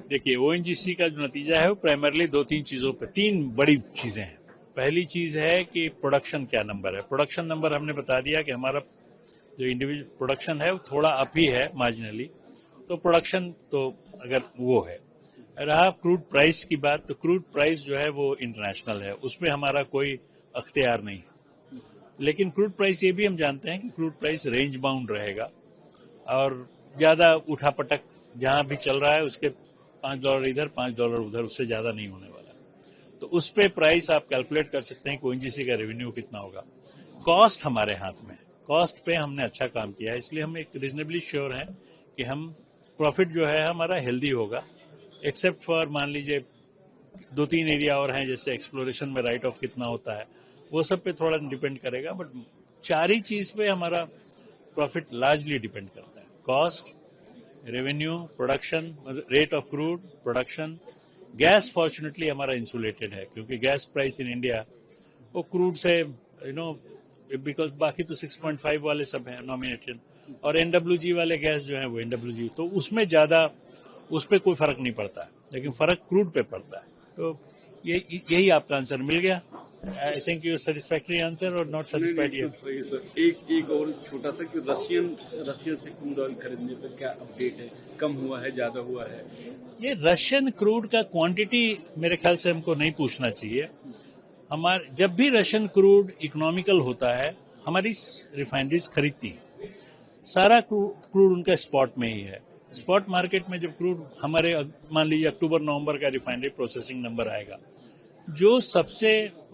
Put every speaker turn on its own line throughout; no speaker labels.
देखिए, ओएनजीसी का जो नतीजा है वो प्राइमरली तीन चीजों पे, तीन बड़ी चीजें हैं। पहली चीज है कि प्रोडक्शन क्या नंबर है। प्रोडक्शन नंबर हमने बता दिया कि हमारा जो इंडिविजुअल प्रोडक्शन है वो थोड़ा अप ही है मार्जिनली, तो प्रोडक्शन तो अगर वो है। रहा क्रूड प्राइस की बात, तो क्रूड प्राइस जो है वो इंटरनेशनल है, उसमें हमारा कोई अख्तियार नहीं है। लेकिन क्रूड प्राइस ये भी हम जानते हैं कि क्रूड प्राइस रेंज बाउंड रहेगा और ज्यादा उठापटक जहां भी चल रहा है उसके $5 इधर $5 उधर, उससे ज्यादा नहीं होने वाला। तो उस पे प्राइस आप कैलकुलेट कर सकते हैं कि ओएनजीसी का रेवेन्यू कितना होगा। कॉस्ट हमारे हाथ में, कॉस्ट पे हमने अच्छा काम किया है, इसलिए हम एक रीजनेबली श्योर हैं कि हम प्रॉफिट जो है हमारा हेल्दी होगा, एक्सेप्ट फॉर मान लीजिए 2-3 एरिया और हैं, जैसे एक्सप्लोरेशन में राइट ऑफ कितना होता है, वो सब पे थोड़ा डिपेंड करेगा। बट चार ही चीज पे हमारा प्रॉफिट लार्जली डिपेंड करता है: cost, revenue, production, rate of crude, production. Gas fortunately हमारा इंसुलेटेड है क्योंकि गैस प्राइस इन इंडिया वो क्रूड से बिकॉज बाकी तो 6.5 वाले सब हैं नॉमिनेटेड, और एनडब्ल्यूजी वाले गैस जो है वो एनडब्ल्यूजी, तो उसमें ज्यादा उस पर कोई फर्क नहीं पड़ता है, लेकिन फर्क क्रूड पे पड़ता है। तो यही आपका आंसर मिल गया। I think you satisfactory answer और नॉट सेटिस्फाइड
सर। एक और छोटा सा कि रशियन से क्रूड ऑयल खरीदने पर क्या अपडेट है? कम हुआ है, ज्यादा हुआ है?
ये रशियन क्रूड का क्वांटिटी मेरे ख्याल से हमको नहीं पूछना चाहिए। हमारे जब भी रशियन क्रूड इकोनॉमिकल होता है हमारी रिफाइनरीज खरीदती हैं। सारा क्रूड उनका स्पॉट में ही है। स्पॉट मार्केट में जब क्रूड हमारे मान लीजिए अक्टूबर नवंबर का रिफाइनरी प्रोसेसिंग नंबर आएगा, जो सबसे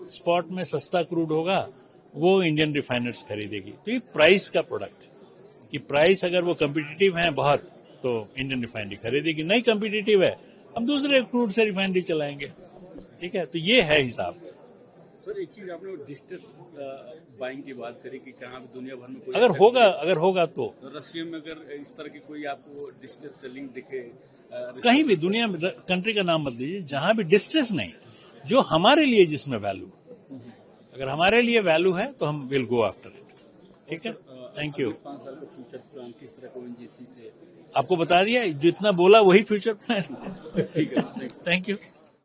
स्पॉट में सस्ता क्रूड होगा वो इंडियन रिफाइनर्स खरीदेगी। तो ये प्राइस का प्रोडक्ट है कि प्राइस अगर वो कम्पिटिटिव है बहुत तो इंडियन रिफाइनरी खरीदेगी, नहीं कम्पिटिटिव है हम दूसरे क्रूड से रिफाइनरी चलाएंगे। ठीक है, तो ये है हिसाब।
सर, एक चीज आपने डिस्ट्रेस बाइंग की बात करी कि कहाँ दुनिया भर में कोई
अगर होगा तो
रशिया में अगर इस तरह की कोई आपको डिस्ट्रेस सेलिंग दिखे,
कहीं भी दुनिया में, कंट्री का नाम मत लीजिए, जहां भी डिस्ट्रेस नहीं, जो हमारे लिए जिसमें वैल्यू, अगर हमारे लिए वैल्यू है तो हम विल गो आफ्टर इट। ठीक है, थैंक यू।
5 साल का फ्यूचर प्लान किस तरह ओएनजीसी से?
आपको बता दिया, जितना बोला वही फ्यूचर प्लान।
ठीक है,
थैंक यू।